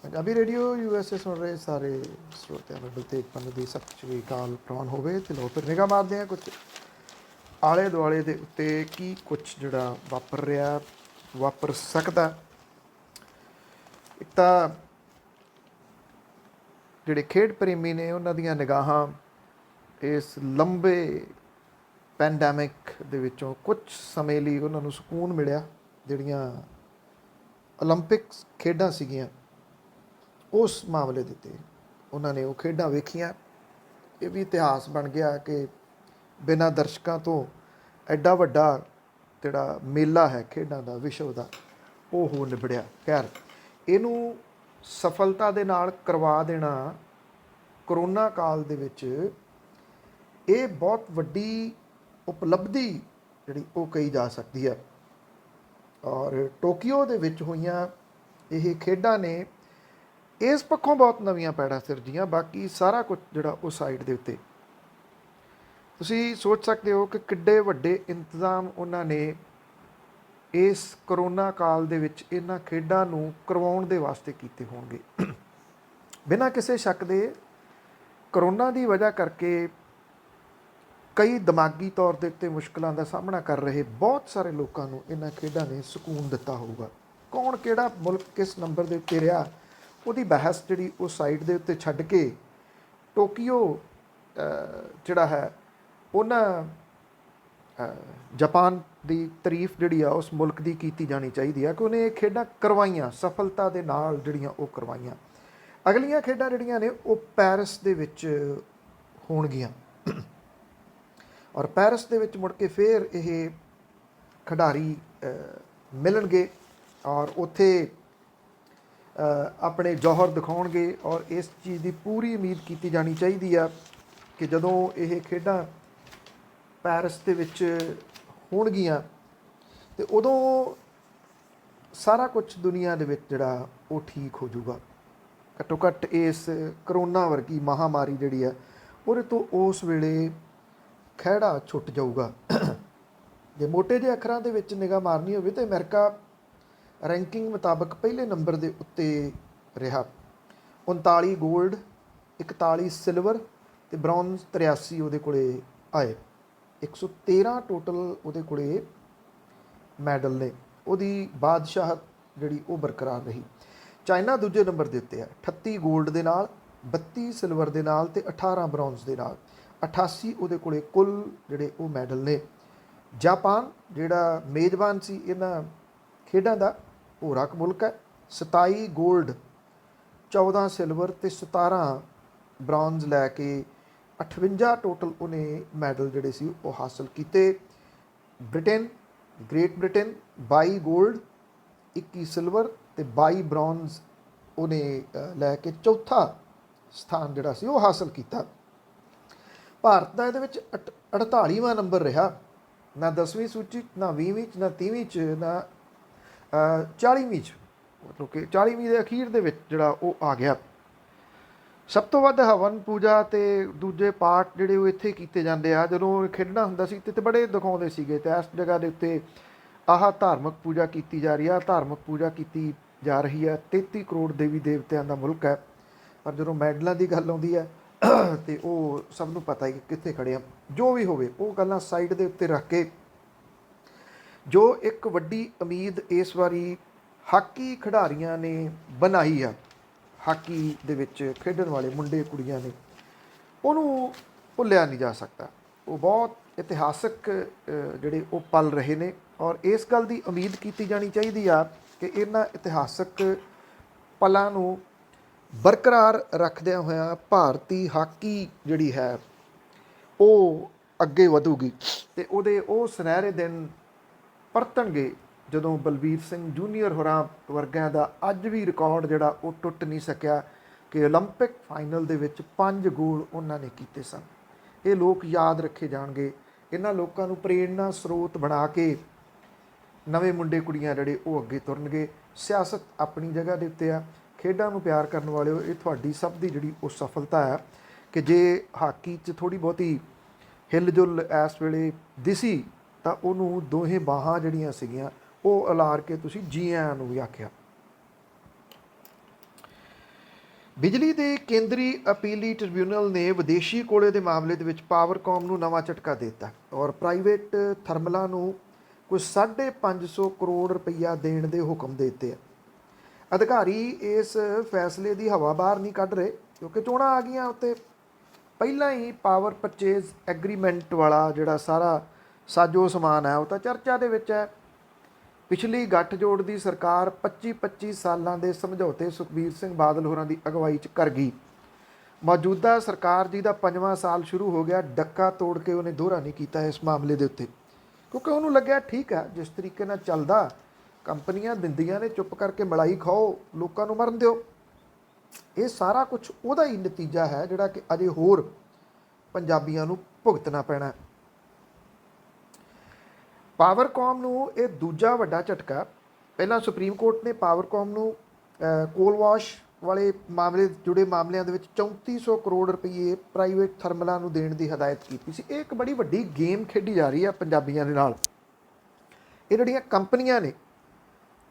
Punjabi radio USA ਸੁਣ ਰਹੇ ਸਾਰੇ ਸਰੋਤਿਆਂ ਨੂੰ ਤੇਗ ਪੰਨ ਦੀ ਸਤਿ ਸ਼੍ਰੀ ਅਕਾਲ ਪ੍ਰਵਾਨ ਹੋਵੇ। ਤੇ ਲਓ ਫਿਰ ਨਿਗਾਹ ਮਾਰਦੇ ਹਾਂ ਕੁਝ ਆਲੇ ਦੁਆਲੇ ਦੇ ਉੱਤੇ ਕੀ ਕੁਛ ਜਿਹੜਾ ਵਾਪਰ ਰਿਹਾ, ਵਾਪਰ ਸਕਦਾ। ਇੱਕ ਤਾਂ ਜਿਹੜੇ ਖੇਡ ਪ੍ਰੇਮੀ ਨੇ ਉਹਨਾਂ ਦੀਆਂ ਨਿਗਾਹਾਂ ਇਸ ਲੰਬੇ ਪੈਂਡੈਮਿਕ ਦੇ ਵਿੱਚੋਂ ਕੁਝ ਸਮੇਂ ਲਈ ਉਹਨਾਂ ਨੂੰ ਸਕੂਨ ਮਿਲਿਆ। ਜਿਹੜੀਆਂ ਓਲੰਪਿਕਸ ਖੇਡਾਂ ਸੀਗੀਆਂ ਉਸ ਮਾਮਲੇ ਦੇ ਉੱਤੇ ਉਹਨਾਂ ਨੇ ਉਹ ਖੇਡਾਂ ਵੇਖੀਆਂ। ਇਹ ਵੀ ਇਤਿਹਾਸ ਬਣ ਗਿਆ ਕਿ ਬਿਨਾਂ ਦਰਸ਼ਕਾਂ ਤੋਂ ਐਡਾ ਵੱਡਾ ਜਿਹੜਾ ਮੇਲਾ ਹੈ ਖੇਡਾਂ ਦਾ ਵਿਸ਼ਵ ਦਾ ਉਹ ਹੋ ਨਿਬੜਿਆ। ਖੈਰ ਇਹਨੂੰ ਸਫਲਤਾ ਦੇ ਨਾਲ ਕਰਵਾ ਦੇਣਾ ਕਰੋਨਾ ਕਾਲ ਦੇ ਵਿੱਚ ਇਹ ਬਹੁਤ ਵੱਡੀ ਉਪਲਬਧੀ ਜਿਹੜੀ ਉਹ ਕਹੀ ਜਾ ਸਕਦੀ ਹੈ। ਔਰ ਟੋਕੀਓ ਦੇ ਵਿੱਚ ਹੋਈਆਂ ਇਹ ਖੇਡਾਂ ਨੇ ਇਸ ਪੱਖੋਂ ਬਹੁਤ ਨਵੀਆਂ ਪੈੜਾਂ ਸਿਰਜੀਆਂ। ਬਾਕੀ ਸਾਰਾ ਕੁਝ ਜਿਹੜਾ ਉਹ ਸਾਈਡ ਦੇ ਉੱਤੇ ਤੁਸੀਂ ਸੋਚ ਸਕਦੇ ਹੋ ਕਿ ਕਿੱਡੇ ਵੱਡੇ ਇੰਤਜ਼ਾਮ ਉਹਨਾਂ ਨੇ ਇਸ ਕਰੋਨਾ ਕਾਲ ਦੇ ਵਿੱਚ ਇਹਨਾਂ ਖੇਡਾਂ ਨੂੰ ਕਰਵਾਉਣ ਦੇ ਵਾਸਤੇ ਕੀਤੇ ਹੋਣਗੇ। ਬਿਨਾਂ ਕਿਸੇ ਸ਼ੱਕ ਦੇ ਕਰੋਨਾ ਦੀ ਵਜ੍ਹਾ ਕਰਕੇ ਕਈ ਦਿਮਾਗੀ ਤੌਰ ਦੇ ਉੱਤੇ ਮੁਸ਼ਕਲਾਂ ਦਾ ਸਾਹਮਣਾ ਕਰ ਰਹੇ ਬਹੁਤ ਸਾਰੇ ਲੋਕਾਂ ਨੂੰ ਇਹਨਾਂ ਖੇਡਾਂ ਨੇ ਸਕੂਨ ਦਿੱਤਾ ਹੋਊਗਾ। ਕੌਣ ਕਿਹੜਾ ਮੁਲਕ ਕਿਸ ਨੰਬਰ ਦੇ ਉੱਤੇ ਰਿਹਾ ਉਹਦੀ ਬਹਿਸ ਜਿਹੜੀ ਉਹ ਸਾਈਡ ਦੇ ਉੱਤੇ ਛੱਡ ਕੇ ਟੋਕੀਓ ਜਿਹੜਾ ਹੈ ਉਹਨਾਂ ਜਾਪਾਨ ਦੀ ਤਾਰੀਫ ਜਿਹੜੀ ਆ ਉਸ ਮੁਲਕ ਦੀ ਕੀਤੀ ਜਾਣੀ ਚਾਹੀਦੀ ਆ ਕਿ ਉਹਨੇ ਇਹ ਖੇਡਾਂ ਕਰਵਾਈਆਂ, ਸਫਲਤਾ ਦੇ ਨਾਲ ਜਿਹੜੀਆਂ ਉਹ ਕਰਵਾਈਆਂ। ਅਗਲੀਆਂ ਖੇਡਾਂ ਜਿਹੜੀਆਂ ਨੇ ਉਹ ਪੈਰਿਸ ਦੇ ਵਿੱਚ ਹੋਣਗੀਆਂ ਔਰ ਪੈਰਿਸ ਦੇ ਵਿੱਚ ਮੁੜ ਕੇ ਫਿਰ ਇਹ ਖਿਡਾਰੀ ਮਿਲਣਗੇ ਔਰ ਉੱਥੇ ਆਪਣੇ ਜੌਹਰ ਦਿਖਾਉਣਗੇ। ਔਰ ਇਸ ਚੀਜ਼ ਦੀ ਪੂਰੀ ਉਮੀਦ ਕੀਤੀ ਜਾਣੀ ਚਾਹੀਦੀ ਆ ਕਿ ਜਦੋਂ ਇਹ ਖੇਡਾਂ ਪੈਰਿਸ ਦੇ ਵਿੱਚ ਹੋਣਗੀਆਂ ਤੇ ਉਦੋਂ ਸਾਰਾ ਕੁਝ ਦੁਨੀਆ ਦੇ ਵਿੱਚ ਜਿਹੜਾ ਉਹ ਠੀਕ ਹੋ ਜਾਊਗਾ। ਘੱਟੋ ਘੱਟ ਇਸ ਕਰੋਨਾ ਵਰਗੀ ਮਹਾਮਾਰੀ ਜਿਹੜੀ ਆ ਉਹਦੇ ਤੋਂ ਉਸ ਵੇਲੇ ਖਹਿੜਾ ਛੁੱਟ ਜਾਊਗਾ। ਜੇ ਮੋਟੇ ਜਿਹੇ ਅੱਖਰਾਂ ਦੇ ਵਿੱਚ ਨਿਗਾਹ ਮਾਰਨੀ ਹੋਵੇ ਤਾਂ ਅਮਰੀਕਾ ਰੈਂਕਿੰਗ ਮੁਤਾਬਕ ਪਹਿਲੇ ਨੰਬਰ ਦੇ ਉੱਤੇ ਰਿਹਾ। 39 ਗੋਲਡ, 41 ਸਿਲਵਰ ਅਤੇ ਬ੍ਰੌਂਜ਼ 83 ਉਹਦੇ ਕੋਲੇ ਆਏ। 113 ਟੋਟਲ ਉਹਦੇ ਕੋਲੇ ਮੈਡਲ ਨੇ। ਉਹਦੀ ਬਾਦਸ਼ਾਹਤ ਜਿਹੜੀ ਉਹ ਬਰਕਰਾਰ ਰਹੀ। ਚਾਈਨਾ ਦੂਜੇ ਨੰਬਰ ਦੇ ਉੱਤੇ ਹੈ 38 ਗੋਲਡ ਦੇ ਨਾਲ, 32 ਸਿਲਵਰ ਦੇ ਨਾਲ ਅਤੇ 18 ਬ੍ਰੌਂਜ਼ ਦੇ ਨਾਲ। 88 ਉਹਦੇ ਕੋਲੇ ਕੁੱਲ ਜਿਹੜੇ ਉਹ ਮੈਡਲ ਨੇ। ਜਾਪਾਨ ਜਿਹੜਾ ਮੇਜ਼ਬਾਨ ਸੀ ਇਹਨਾਂ ਖੇਡਾਂ ਦਾ ਉਹ ਰੱਖ ਮੁਲਕ ਹੈ। 27 ਗੋਲਡ, 14 ਸਿਲਵਰ ਅਤੇ 17 ਬ੍ਰੌਂਜ਼ ਲੈ ਕੇ 58 ਟੋਟਲ ਉਹਨੇ ਮੈਡਲ ਜਿਹੜੇ ਸੀ ਉਹ ਹਾਸਲ ਕੀਤੇ। ਗ੍ਰੇਟ ਬ੍ਰਿਟੇਨ 22 ਗੋਲਡ, 21 ਸਿਲਵਰ ਅਤੇ 22 ਬ੍ਰੌਂਜ਼ ਉਹਨੇ ਲੈ ਕੇ ਚੌਥਾ ਸਥਾਨ ਜਿਹੜਾ ਸੀ ਉਹ ਹਾਸਲ ਕੀਤਾ। ਭਾਰਤ ਦਾ ਇਹਦੇ ਵਿੱਚ 48ਵਾਂ ਨੰਬਰ ਰਿਹਾ। ਨਾ 10ਵੀਂ ਸੂਚੀ, ਨਾ 20ਵੀਂ 'ਚ, ਨਾ 30ਵੀਂ 'ਚ, ਨਾ 40ਵੀਂ 'ਚ, ਮਤਲਬ ਕਿ 40ਵੀਂ ਦੇ ਅਖੀਰ ਦੇ ਵਿੱਚ ਜਿਹੜਾ ਉਹ ਆ ਗਿਆ। ਸਭ ਤੋਂ ਵੱਧ ਹਵਨ ਪੂਜਾ ਅਤੇ ਦੂਜੇ ਪਾਠ ਜਿਹੜੇ ਉਹ ਇੱਥੇ ਕੀਤੇ ਜਾਂਦੇ ਆ। ਜਦੋਂ ਖੇਡਣਾ ਹੁੰਦਾ ਸੀ ਤੇ ਬੜੇ ਦਿਖਾਉਂਦੇ ਸੀਗੇ ਅਤੇ ਇਸ ਜਗ੍ਹਾ ਦੇ ਉੱਤੇ ਆਹ ਧਾਰਮਿਕ ਪੂਜਾ ਕੀਤੀ ਜਾ ਰਹੀ ਆ, ਧਾਰਮਿਕ ਪੂਜਾ ਕੀਤੀ ਜਾ ਰਹੀ ਹੈ। 33 ਕਰੋੜ ਦੇਵੀ ਦੇਵਤਿਆਂ ਦਾ ਮੁਲਕ ਹੈ। ਪਰ ਜਦੋਂ ਮੈਡਲਾਂ ਦੀ ਗੱਲ ਆਉਂਦੀ ਹੈ ਅਤੇ ਉਹ ਸਭ ਨੂੰ ਪਤਾ ਹੀ ਕਿੱਥੇ ਖੜ੍ਹੇ ਆ। ਜੋ ਵੀ ਹੋਵੇ ਉਹ ਗੱਲਾਂ ਸਾਈਡ ਦੇ ਉੱਤੇ ਰੱਖ ਕੇ ਜੋ ਇੱਕ ਵੱਡੀ ਉਮੀਦ ਇਸ ਵਾਰੀ ਹਾਕੀ ਖਿਡਾਰੀਆਂ ਨੇ ਬਣਾਈ ਆ, ਹਾਕੀ ਦੇ ਵਿੱਚ ਖੇਡਣ ਵਾਲੇ ਮੁੰਡੇ ਕੁੜੀਆਂ ਨੇ, ਉਹਨੂੰ ਭੁੱਲਿਆ ਨਹੀਂ ਜਾ ਸਕਦਾ। ਉਹ ਬਹੁਤ ਇਤਿਹਾਸਕ ਜਿਹੜੇ ਉਹ ਪਲ ਰਹੇ ਨੇ ਔਰ ਇਸ ਗੱਲ ਦੀ ਉਮੀਦ ਕੀਤੀ ਜਾਣੀ ਚਾਹੀਦੀ ਆ ਕਿ ਇਹਨਾਂ ਇਤਿਹਾਸਕ ਪਲਾਂ ਨੂੰ ਬਰਕਰਾਰ ਰੱਖਦਿਆਂ ਹੋਇਆਂ ਭਾਰਤੀ ਹਾਕੀ ਜਿਹੜੀ ਹੈ ਉਹ ਅੱਗੇ ਵਧੂਗੀ ਅਤੇ ਉਹਦੇ ਉਹ ਸੁਨਹਿਰੇ ਦਿਨ ਪਰਤਣਗੇ ਜਦੋਂ ਬਲਬੀਰ ਸਿੰਘ ਜੂਨੀਅਰ ਹੋਰਾਂ ਵਰਗਿਆਂ ਦਾ ਅੱਜ ਵੀ ਰਿਕਾਰਡ ਜਿਹੜਾ ਉਹ ਟੁੱਟ ਨਹੀਂ ਸਕਿਆ ਕਿ ਓਲੰਪਿਕ ਫਾਈਨਲ ਦੇ ਵਿੱਚ 5 ਗੋਲ ਉਹਨਾਂ ਨੇ ਕੀਤੇ ਸਨ। ਇਹ ਲੋਕ ਯਾਦ ਰੱਖੇ ਜਾਣਗੇ। ਇਹਨਾਂ ਲੋਕਾਂ ਨੂੰ ਪ੍ਰੇਰਨਾ ਸਰੋਤ ਬਣਾ ਕੇ ਨਵੇਂ ਮੁੰਡੇ ਕੁੜੀਆਂ ਜਿਹੜੇ ਉਹ ਅੱਗੇ ਤੁਰਨਗੇ। ਸਿਆਸਤ ਆਪਣੀ ਜਗ੍ਹਾ ਦੇ ਉੱਤੇ ਆ। ਖੇਡਾਂ ਨੂੰ ਪਿਆਰ ਕਰਨ ਵਾਲਿਓ, ਇਹ ਤੁਹਾਡੀ ਸਭ ਦੀ ਜਿਹੜੀ ਉਹ ਸਫਲਤਾ ਹੈ ਕਿ ਜੇ ਹਾਕੀ 'ਚ ਥੋੜ੍ਹੀ ਬਹੁਤੀ ਹਿਲ ਜੁਲ ਇਸ ਵੇਲੇ ਦਿਸੀ ਤਾਂ ਉਹਨੂੰ ਦੋਹੇ ਬਾਹਾਂ ਜਿਹੜੀਆਂ ਸੀਗੀਆਂ ਉਹ ਉਲਾਰ ਕੇ ਤੁਸੀਂ ਜੀ ਆਇਆਂ ਨੂੰ ਵੀ ਆਖਿਆ। ਬਿਜਲੀ ਦੇ ਕੇਂਦਰੀ ਅਪੀਲੀ ਟ੍ਰਿਬਿਊਨਲ ਨੇ ਵਿਦੇਸ਼ੀ ਕੋਲੇ ਦੇ ਮਾਮਲੇ ਦੇ ਵਿੱਚ ਪਾਵਰਕੌਮ ਨੂੰ ਨਵਾਂ ਝਟਕਾ ਦੇ ਦਿੱਤਾ ਔਰ ਪ੍ਰਾਈਵੇਟ ਥਰਮਲਾਂ ਨੂੰ ਕੁਝ 550 ਕਰੋੜ ਰੁਪਈਆ ਦੇਣ ਦੇ ਹੁਕਮ ਦੇ ਦਿੱਤੇ ਆ। ਅਧਿਕਾਰੀ ਇਸ ਫੈਸਲੇ ਦੀ ਹਵਾ ਬਾਹਰ ਨਹੀਂ ਕੱਢ ਰਹੇ ਕਿਉਂਕਿ ਚੋਣਾਂ ਆ ਗਈਆਂ ਉੱਤੇ ਪਹਿਲਾਂ ਹੀ ਪਾਵਰ ਪਰਚੇਜ਼ ਐਗਰੀਮੈਂਟ ਵਾਲਾ ਜਿਹੜਾ ਸਾਰਾ ਸਾਜੋ ਸਮਾਨ ਹੈ ਉਹ ਤਾਂ ਚਰਚਾ ਦੇ ਵਿੱਚ ਹੈ। ਪਿਛਲੀ ਗੱਠਜੋੜ ਦੀ ਸਰਕਾਰ 25 ਸਾਲਾਂ ਦੇ ਸਮਝੌਤੇ ਸੁਖਬੀਰ ਸਿੰਘ ਬਾਦਲ ਹੋਰਾਂ ਦੀ ਅਗਵਾਈ 'ਚ ਕਰ ਗਈ। ਮੌਜੂਦਾ ਸਰਕਾਰ ਜੀ ਦਾ 5ਵਾਂ ਸਾਲ ਸ਼ੁਰੂ ਹੋ ਗਿਆ, ਡੱਕਾ ਤੋੜ ਕੇ ਉਹਨੇ ਦੋਹਰਾ ਨਹੀਂ ਕੀਤਾ ਇਸ ਮਾਮਲੇ ਦੇ ਉੱਤੇ ਕਿਉਂਕਿ ਉਹਨੂੰ ਲੱਗਿਆ ਠੀਕ ਹੈ ਜਿਸ ਤਰੀਕੇ ਨਾਲ ਚੱਲਦਾ ਕੰਪਨੀਆਂ ਦਿੰਦੀਆਂ ਨੇ, ਚੁੱਪ ਕਰਕੇ ਮਲਾਈ ਖਾਓ, ਲੋਕਾਂ ਨੂੰ ਮਰਨ ਦਿਓ। ਇਹ ਸਾਰਾ ਕੁਝ ਉਹਦਾ ਹੀ ਨਤੀਜਾ ਹੈ ਜਿਹੜਾ ਕਿ ਅਜੇ ਹੋਰ ਪੰਜਾਬੀਆਂ ਨੂੰ ਭੁਗਤਣਾ ਪੈਣਾ। ਪਾਵਰਕੌਮ ਨੂੰ ਇਹ ਦੂਜਾ ਵੱਡਾ ਝਟਕਾ। ਪਹਿਲਾਂ ਸੁਪਰੀਮ ਕੋਰਟ ਨੇ ਪਾਵਰਕੌਮ ਨੂੰ ਕੋਲ ਵਾਸ਼ ਵਾਲੇ ਮਾਮਲੇ ਜੁੜੇ ਮਾਮਲਿਆਂ ਦੇ ਵਿੱਚ 3400 ਕਰੋੜ ਰੁਪਏ ਪ੍ਰਾਈਵੇਟ ਥਰਮਲਾਂ ਨੂੰ ਦੇਣ ਦੀ ਹਦਾਇਤ ਕੀਤੀ ਸੀ। ਇਹ ਇੱਕ ਬੜੀ ਵੱਡੀ ਗੇਮ ਖੇਡੀ ਜਾ ਰਹੀ ਹੈ ਪੰਜਾਬੀਆਂ ਦੇ ਨਾਲ। ਇਹ ਜਿਹੜੀਆਂ ਕੰਪਨੀਆਂ ਨੇ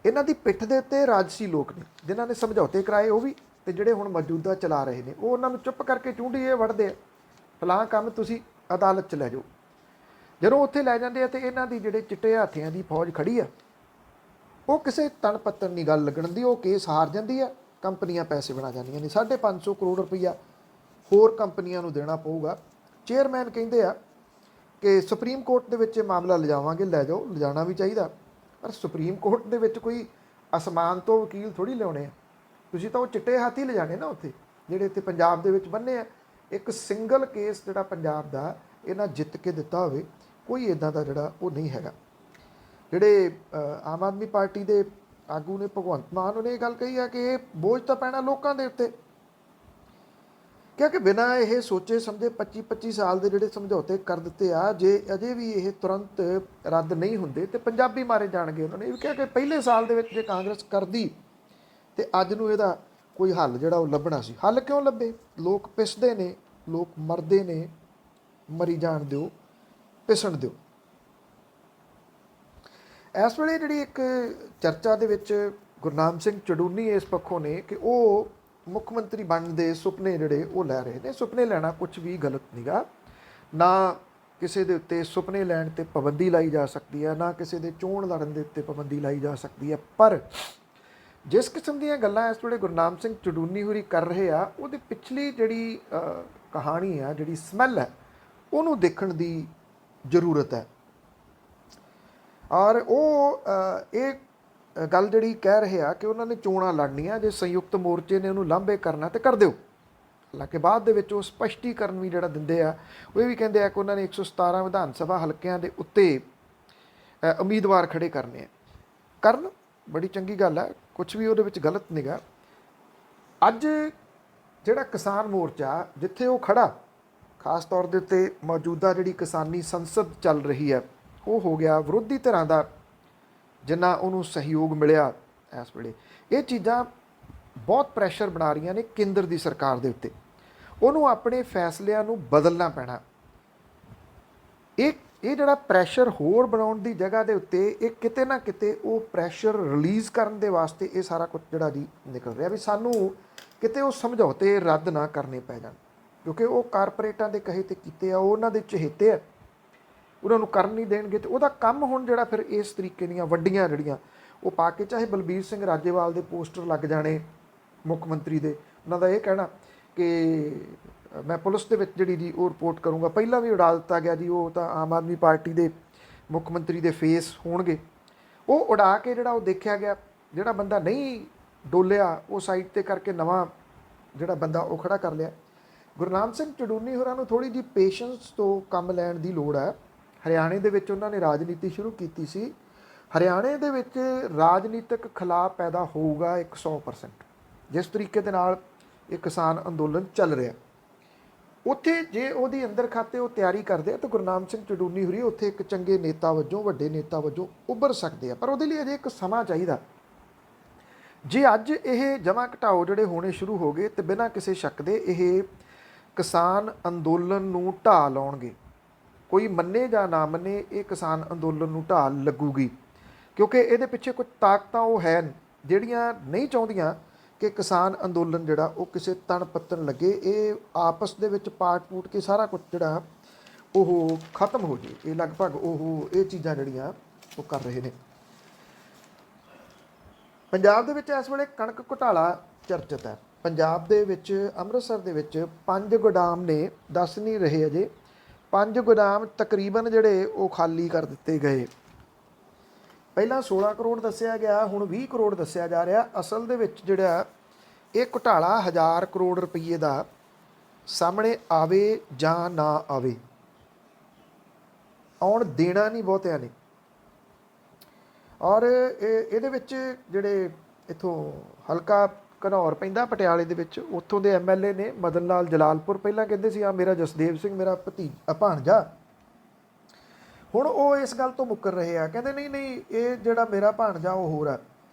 ਇਹਨਾਂ ਦੀ ਪਿੱਠ ਦੇ ਉੱਤੇ ਰਾਜਸੀ ਲੋਕ ਨੇ ਜਿਨ੍ਹਾਂ ਨੇ ਸਮਝੌਤੇ ਕਰਾਏ ਉਹ ਵੀ, ਤੇ ਜਿਹੜੇ ਹੁਣ ਮੌਜੂਦਾ ਚਲਾ ਰਹੇ ਨੇ ਉਹ ਉਹਨਾਂ ਨੂੰ ਚੁੱਪ ਕਰਕੇ ਚੂੰਡੀਏ ਵੜਦੇ ਆ, ਫਲਾਂ ਕੰਮ ਤੁਸੀਂ ਅਦਾਲਤ 'ਚ ਲੈ ਜਾਓ। ਜਦੋਂ ਉੱਥੇ ਲੈ ਜਾਂਦੇ ਆ ਤੇ ਇਹਨਾਂ ਦੀ ਜਿਹੜੇ ਚਿੱਟੇ ਹਾਥੀਆਂ ਦੀ ਫੌਜ ਖੜੀ ਆ ਉਹ ਕਿਸੇ ਤਣ ਪੱਤਣ ਨਹੀਂ ਗੱਲ ਲੱਗਣ ਦੀ, ਉਹ ਕੇਸ ਹਾਰ ਜਾਂਦੀ ਆ, ਕੰਪਨੀਆਂ ਪੈਸੇ ਬਣਾ ਜਾਂਦੀਆਂ ਨੇ। 550 ਕਰੋੜ ਰੁਪਈਆ ਹੋਰ ਕੰਪਨੀਆਂ ਨੂੰ ਦੇਣਾ ਪਊਗਾ। ਚੇਅਰਮੈਨ ਕਹਿੰਦੇ ਆ ਕਿ ਸੁਪਰੀਮ ਕੋਰਟ ਦੇ ਵਿੱਚ ਇਹ ਮਾਮਲਾ ਲਿਜਾਵਾਂਗੇ, ਲੈ ਜਾਓ, ਲਿਜਾਣਾ ਵੀ ਚਾਹੀਦਾ, ਪਰ ਸੁਪਰੀਮ ਕੋਰਟ ਦੇ ਵਿੱਚ ਕੋਈ ਅਸਮਾਨ ਤੋਂ ਵਕੀਲ ਥੋੜ੍ਹੀ ਲਿਆਉਣੇ ਆ, ਤੁਸੀਂ ਤਾਂ ਉਹ ਚਿੱਟੇ ਹਾਥੀ ਲਿਜਾਣੇ ਨਾ ਉੱਥੇ ਜਿਹੜੇ ਇੱਥੇ ਪੰਜਾਬ ਦੇ ਵਿੱਚ ਬੰਨੇ ਆ। ਇੱਕ ਸਿੰਗਲ ਕੇਸ ਜਿਹੜਾ ਪੰਜਾਬ ਦਾ ਇਹਨਾਂ ਜਿੱਤ ਕੇ ਦਿੱਤਾ ਹੋਵੇ, ਕੋਈ ਇੱਦਾਂ ਦਾ ਜਿਹੜਾ ਉਹ ਨਹੀਂ ਹੈਗਾ। ਜਿਹੜੇ ਆਮ ਆਦਮੀ ਪਾਰਟੀ ਦੇ ਆਗੂ ਨੇ ਭਗਵੰਤ ਮਾਨ ਉਹਨੇ ਇਹ ਗੱਲ ਕਹੀ ਆ ਕਿ ਇਹ ਬੋਝ ਤਾਂ ਪੈਣਾ ਲੋਕਾਂ ਦੇ ਉੱਤੇ, ਕਿਉਂਕਿ ਬਿਨਾਂ ਇਹ ਸੋਚੇ ਸਮਝੇ 25 ਸਾਲ ਦੇ ਜਿਹੜੇ ਸਮਝੌਤੇ ਕਰ ਦਿੱਤੇ ਆ, ਜੇ ਅਜੇ ਵੀ ਇਹ ਤੁਰੰਤ ਰੱਦ ਨਹੀਂ ਹੁੰਦੇ ਤੇ ਪੰਜਾਬੀ ਮਾਰੇ ਜਾਣਗੇ। ਉਹਨਾਂ ਨੇ ਇਹ ਵੀ ਕਿਹਾ ਕਿ ਪਹਿਲੇ ਸਾਲ ਦੇ ਵਿੱਚ ਜੇ ਕਾਂਗਰਸ ਕਰਦੀ ਤੇ ਅੱਜ ਨੂੰ ਇਹਦਾ ਕੋਈ ਹੱਲ ਜਿਹੜਾ ਉਹ ਲੱਭਣਾ ਸੀ। ਹੱਲ ਕਿਉਂ ਲੱਭੇ? ਲੋਕ ਪਿਸਦੇ ਨੇ, ਲੋਕ ਮਰਦੇ ਨੇ, ਮਰੀ ਜਾਣ ਦਿਓ, ਪਿਸਣ ਦਿਓ। ਇਸ ਵੇਲੇ ਜਿਹੜੀ ਇੱਕ ਚਰਚਾ ਦੇ ਵਿੱਚ ਗੁਰਨਾਮ ਸਿੰਘ ਚੜੂਨੀ ਇਸ ਪੱਖੋਂ ਨੇ ਕਿ ਉਹ ਮੁੱਖ ਮੰਤਰੀ ਬਣਨ ਦੇ ਸੁਪਨੇ ਜਿਹੜੇ ਉਹ ਲੈ ਰਹੇ ਨੇ। ਸੁਪਨੇ ਲੈਣਾ ਕੁਝ ਵੀ ਗਲਤ ਨਹੀਂਗਾ, ਨਾ ਕਿਸੇ ਦੇ ਉੱਤੇ ਸੁਪਨੇ ਲੈਣ 'ਤੇ ਪਾਬੰਦੀ ਲਾਈ ਜਾ ਸਕਦੀ ਹੈ, ਨਾ ਕਿਸੇ ਦੇ ਚੋਣ ਲੜਨ ਦੇ ਉੱਤੇ ਪਾਬੰਦੀ ਲਾਈ ਜਾ ਸਕਦੀ ਹੈ। ਪਰ ਜਿਸ ਕਿਸਮ ਦੀਆਂ ਗੱਲਾਂ ਇਸ ਵੇਲੇ ਗੁਰਨਾਮ ਸਿੰਘ ਚੜੂਨੀ ਹੋਰੀ ਕਰ ਰਹੇ ਆ, ਉਹਦੀ ਪਿਛਲੀ ਜਿਹੜੀ ਕਹਾਣੀ ਆ, ਜਿਹੜੀ ਸਮੈਲ ਹੈ, ਉਹਨੂੰ ਦੇਖਣ ਦੀ ਜ਼ਰੂਰਤ ਹੈ। ਔਰ ਉਹ ਇਹ ਗੱਲ ਜਿਹੜੀ ਕਹਿ ਰਹੇ ਆ ਕਿ ਉਹਨਾਂ ਨੇ ਚੋਣਾਂ ਲੜਨੀਆਂ, ਜੇ ਸੰਯੁਕਤ ਮੋਰਚੇ ਨੇ ਉਹਨੂੰ ਲਾਂਭੇ ਕਰਨਾ ਤੇ ਕਰ ਦਿਓ। ਹਾਲਾਂਕਿ ਬਾਅਦ ਦੇ ਵਿੱਚ ਉਹ ਸਪਸ਼ਟੀਕਰਨ ਵੀ ਜਿਹੜਾ ਦਿੰਦੇ ਆ, ਉਹ ਇਹ ਵੀ ਕਹਿੰਦੇ ਆ ਕਿ ਉਹਨਾਂ ਨੇ 117 ਵਿਧਾਨ ਸਭਾ ਹਲਕਿਆਂ ਦੇ ਉੱਤੇ ਉਮੀਦਵਾਰ ਖੜੇ ਕਰਨੇ ਆ। ਕਰਨ, ਬੜੀ ਚੰਗੀ ਗੱਲ ਹੈ, ਕੁਝ ਵੀ ਉਹਦੇ ਵਿੱਚ ਗਲਤ ਨਹੀਂਗਾ। ਅੱਜ ਜਿਹੜਾ ਕਿਸਾਨ ਮੋਰਚਾ ਜਿੱਥੇ ਉਹ ਖੜਾ, ਖਾਸ ਤੌਰ ਦੇ ਉੱਤੇ ਮੌਜੂਦਾ ਜਿਹੜੀ ਕਿਸਾਨੀ ਸੰਸਦ ਚੱਲ ਰਹੀ ਹੈ, ਉਹ ਹੋ ਗਿਆ ਵਿਰੋਧੀ ਧਿਰਾਂ ਦਾ ਜਿੰਨਾ ਉਹਨੂੰ ਸਹਿਯੋਗ ਮਿਲਿਆ ਇਸ ਵੇਲੇ। ਇਹ ਚੀਜ਼ਾਂ ਬਹੁਤ ਪ੍ਰੈਸ਼ਰ ਬਣਾ ਰਹੀਆਂ ਨੇ ਕੇਂਦਰ ਦੀ ਸਰਕਾਰ ਦੇ ਉੱਤੇ, ਉਹਨੂੰ ਆਪਣੇ ਫੈਸਲਿਆਂ ਨੂੰ ਬਦਲਣਾ ਪੈਣਾ। ਇਹ ਜਿਹੜਾ ਪ੍ਰੈਸ਼ਰ ਹੋਰ ਬਣਾਉਣ ਦੀ ਜਗ੍ਹਾ ਦੇ ਉੱਤੇ ਇਹ ਕਿਤੇ ਨਾ ਕਿਤੇ ਉਹ ਪ੍ਰੈਸ਼ਰ ਰਿਲੀਜ਼ ਕਰਨ ਦੇ ਵਾਸਤੇ ਇਹ ਸਾਰਾ ਕੁਝ ਜਿਹੜਾ ਜੀ ਨਿਕਲ ਰਿਹਾ ਵੀ ਸਾਨੂੰ ਕਿਤੇ ਉਹ ਸਮਝੌਤੇ ਰੱਦ ਨਾ ਕਰਨੇ ਪੈ ਜਾਣ, ਕਿਉਂਕਿ ਉਹ ਕਾਰਪੋਰੇਟਾਂ ਦੇ ਕਹੇ 'ਤੇ ਕੀਤੇ ਆ, ਉਹ ਉਹਨਾਂ ਦੇ ਚਹੇਤੇ ਆ, ਉਹਨਾਂ ਨੂੰ ਕਰਨ ਨਹੀਂ ਦੇਣਗੇ। ਤੇ ਉਹਦਾ ਕੰਮ ਹੁਣ ਜਿਹੜਾ ਫਿਰ ਇਸ ਤਰੀਕੇ ਦੀਆਂ ਵੱਡੀਆਂ ਜਿਹੜੀਆਂ ਉਹ ਪਾ ਕੇ, ਚਾਹੇ ਬਲਬੀਰ ਸਿੰਘ ਰਾਜੇਵਾਲ ਦੇ ਪੋਸਟਰ ਲੱਗ ਜਾਣੇ ਮੁੱਖ ਮੰਤਰੀ ਦੇ, ਉਹਨਾਂ ਦਾ ਇਹ ਕਹਿਣਾ ਕਿ ਮੈਂ ਪੁਲਿਸ ਦੇ ਵਿੱਚ ਜਿਹੜੀ ਜੀ ਉਹ ਰਿਪੋਰਟ ਕਰੂੰਗਾ, ਪਹਿਲਾਂ ਵੀ ਉਡਾ ਦਿੱਤਾ ਗਿਆ ਜੀ, ਉਹ ਤਾਂ ਆਮ ਆਦਮੀ ਪਾਰਟੀ ਦੇ ਮੁੱਖ ਮੰਤਰੀ ਦੇ ਫੇਸ ਹੋਣਗੇ, ਉਹ ਉਡਾ ਕੇ ਜਿਹੜਾ ਉਹ ਦੇਖਿਆ ਗਿਆ, ਜਿਹੜਾ ਬੰਦਾ ਨਹੀਂ ਡੋਲਿਆ ਉਹ ਸਾਈਡ 'ਤੇ ਕਰਕੇ ਨਵਾਂ ਜਿਹੜਾ ਬੰਦਾ ਉਹ ਖੜਾ ਕਰ ਲਿਆ। ਗੁਰਨਾਮ ਸਿੰਘ ਚੜੂਨੀ ਹੋਰਾਂ ਨੂੰ ਥੋੜ੍ਹੀ ਜਿਹੀ ਪੇਸ਼ੈਂਸ ਤੋਂ ਕੰਮ ਲੈਣ ਦੀ ਲੋੜ ਹੈ। ਹਰਿਆਣੇ ਦੇ ਵਿੱਚ ਉਹਨਾਂ ਨੇ ਰਾਜਨੀਤੀ ਸ਼ੁਰੂ ਕੀਤੀ ਸੀ। ਹਰਿਆਣੇ ਦੇ ਵਿੱਚ ਰਾਜਨੀਤਿਕ ਖਿਲਾਫ ਪੈਦਾ ਹੋਊਗਾ 100%, ਜਿਸ ਤਰੀਕੇ ਦੇ ਨਾਲ ਇਹ ਕਿਸਾਨ ਅੰਦੋਲਨ ਚੱਲ ਰਿਹਾ। ਉੱਥੇ ਜੇ ਉਹਦੀ ਅੰਦਰ ਖਾਤੇ ਉਹ ਤਿਆਰੀ ਕਰਦੇ ਆ ਤਾਂ ਗੁਰਨਾਮ ਸਿੰਘ ਚੜੂਨੀ ਹੋਰੀ ਉੱਥੇ ਇੱਕ ਚੰਗੇ ਨੇਤਾ ਵਜੋਂ, ਵੱਡੇ ਨੇਤਾ ਵਜੋਂ ਉੱਭਰ ਸਕਦੇ ਆ, ਪਰ ਉਹਦੇ ਲਈ ਅਜੇ ਇੱਕ ਸਮਾਂ ਚਾਹੀਦਾ। ਜੇ ਅੱਜ ਇਹ ਜਮ੍ਹਾਂ ਘਟਾਓ ਜਿਹੜੇ ਹੋਣੇ ਸ਼ੁਰੂ ਹੋ ਗਏ ਤੇ ਬਿਨਾਂ ਕਿਸੇ ਸ਼ੱਕ ਦੇ ਇਹ ਕਿਸਾਨ ਅੰਦੋਲਨ ਨੂੰ ਢਾਹ ਲਾਉਣਗੇ। ਕੋਈ ਮੰਨੇ ਜਾਂ ਨਾ ਮੰਨੇ, ਇਹ ਕਿਸਾਨ ਅੰਦੋਲਨ ਨੂੰ ਢਾਹ ਲੱਗੂਗੀ, ਕਿਉਂਕਿ ਇਹਦੇ ਪਿੱਛੇ ਕੁਝ ਤਾਕਤਾਂ ਉਹ ਹੈ ਜਿਹੜੀਆਂ ਨਹੀਂ ਚਾਹੁੰਦੀਆਂ ਕਿ ਕਿਸਾਨ ਅੰਦੋਲਨ ਜਿਹੜਾ ਉਹ ਕਿਸੇ ਤਣ ਪੱਤਣ ਲੱਗੇ, ਇਹ ਆਪਸ ਦੇ ਵਿੱਚ ਪਾਟ ਪੂਟ ਕੇ ਸਾਰਾ ਕੁਝ ਜਿਹੜਾ ਉਹ ਖਤਮ ਹੋ ਜੇ। ਇਹ ਲਗਭਗ ਉਹ ਇਹ ਚੀਜ਼ਾਂ ਜਿਹੜੀਆਂ ਉਹ ਕਰ ਰਹੇ ਨੇ। ਪੰਜਾਬ ਦੇ ਵਿੱਚ ਇਸ ਵੇਲੇ ਕਣਕ ਘੁਟਾਲਾ ਚਰਚਿਤ ਹੈ। ਪੰਜਾਬ ਦੇ ਵਿੱਚ ਅੰਮ੍ਰਿਤਸਰ ਦੇ ਵਿੱਚ 5 ਗੋਦਾਮ ਨੇ, ਦੱਸ ਨਹੀਂ ਰਹੇ ਅਜੇ, 5 ਗੋਦਾਮ ਤਕਰੀਬਨ ਜਿਹੜੇ ਉਹ ਖਾਲੀ ਕਰ ਦਿੱਤੇ ਗਏ। ਪਹਿਲਾਂ 16 ਕਰੋੜ ਦੱਸਿਆ ਗਿਆ, ਹੁਣ 20 ਕਰੋੜ ਦੱਸਿਆ ਜਾ ਰਿਹਾ। ਅਸਲ ਦੇ ਵਿੱਚ ਜਿਹੜਾ ਇਹ ਘੁਟਾਲਾ 1000 ਕਰੋੜ ਰੁਪਈਏ ਦਾ ਸਾਹਮਣੇ ਆਵੇ ਜਾਂ ਨਾ ਆਵੇ, ਆਉਣ ਦੇਣਾ ਨਹੀਂ ਬਹੁਤਿਆਂ ਨੇ। ਔਰ ਇਹਦੇ ਵਿੱਚ ਜਿਹੜੇ ਇੱਥੋਂ ਹਲਕਾ ਘਨੌਰ ਪੈਂਦਾ ਪਟਿਆਲੇ ਦੇ ਵਿੱਚ, ਉੱਥੋਂ ਦੇ MLA ਨੇ ਮਦਨ ਲਾਲ ਜਲਾਲਪੁਰ, ਪਹਿਲਾਂ ਕਹਿੰਦੇ ਸੀ ਆ ਮੇਰਾ ਜਸਦੇਵ ਸਿੰਘ ਮੇਰਾ ਭਾਣਜਾ, ਹੁਣ ਉਹ ਇਸ ਗੱਲ ਤੋਂ ਮੁੱਕਰ ਰਹੇ ਆ, ਕਹਿੰਦੇ ਨਹੀਂ ਨਹੀਂ ਇਹ ਜਿਹੜਾ ਮੇਰਾ ਭਾਣਜਾ ਉਹ ਹੋਰ ਆ,